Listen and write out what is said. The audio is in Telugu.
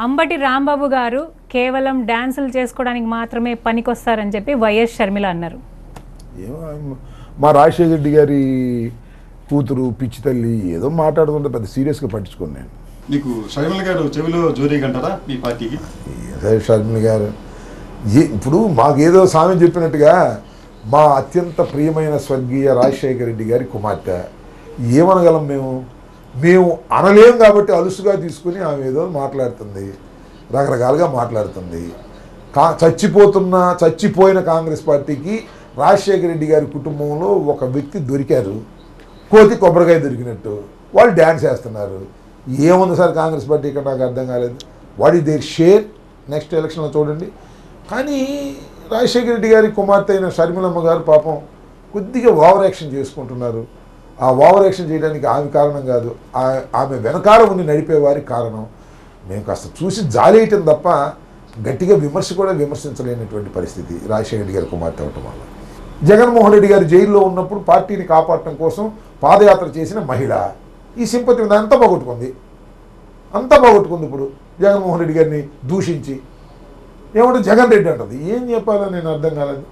అంబటి రాంబాబు గారు కేవలం డాన్సులు చేసుకోవడానికి మాత్రమే పనికొస్తారని చెప్పి వైఎస్ షర్మిల అన్నారు. మా రాజశేఖర రెడ్డి గారి కూతురు పిచ్చి తల్లి ఏదో మాట్లాడుతుంటే పెద్ద సీరియస్గా పట్టించుకోను నేను. నీకు షర్మిల గారు చెవిలో జోరీగంటారా మీ పార్టీకి? షర్మిల గారు ఇప్పుడు మాకేదో సామె చెప్పినట్టుగా మా అత్యంత ప్రియమైన స్వర్గీయ రాజశేఖర రెడ్డి గారి కుమార్తె ఏమనగలం మేము అనలేం కాబట్టి అలుసుగా తీసుకుని ఆమె ఏదో మాట్లాడుతుంది, రకరకాలుగా మాట్లాడుతుంది. చచ్చిపోయిన కాంగ్రెస్ పార్టీకి రాజశేఖర రెడ్డి గారి కుటుంబంలో ఒక వ్యక్తి దొరికారు, కోతి కొబ్బరికాయ దొరికినట్టు వాళ్ళు డ్యాన్స్ వేస్తున్నారు. ఏముంది సార్ కాంగ్రెస్ పార్టీ ఇక్కడ? నాకు అర్థం కాలేదు. What is their share? Next ఎలక్షన్లో చూడండి. కానీ రాజశేఖర రెడ్డి గారి కుమార్తె అయిన షర్మిలమ్మ గారు పాపం కొద్దిగా ఓవర్ యాక్షన్ చేసుకుంటున్నారు. ఆ ఓవర్ యాక్షన్ చేయడానికి ఆమె కారణం కాదు, ఆమె వెనకాల ఉండి నడిపేవారి కారణం. మేము కాస్త చూసి జాలేయటం తప్ప గట్టిగా విమర్శ కూడా విమర్శించలేనటువంటి పరిస్థితి రాజశేఖర రెడ్డి గారి కుమార్తె అవటం వల్ల. జగన్మోహన్ రెడ్డి గారు జైల్లో ఉన్నప్పుడు పార్టీని కాపాడటం కోసం పాదయాత్ర చేసిన మహిళ ఈ సింపతి అంతా పోగొట్టుకుంది. ఇప్పుడు జగన్మోహన్ రెడ్డి గారిని దూషించి ఏమంటే జగన్ రెడ్డి అంటుంది. ఏం చెప్పాలో నేను అర్థం కాలేదు.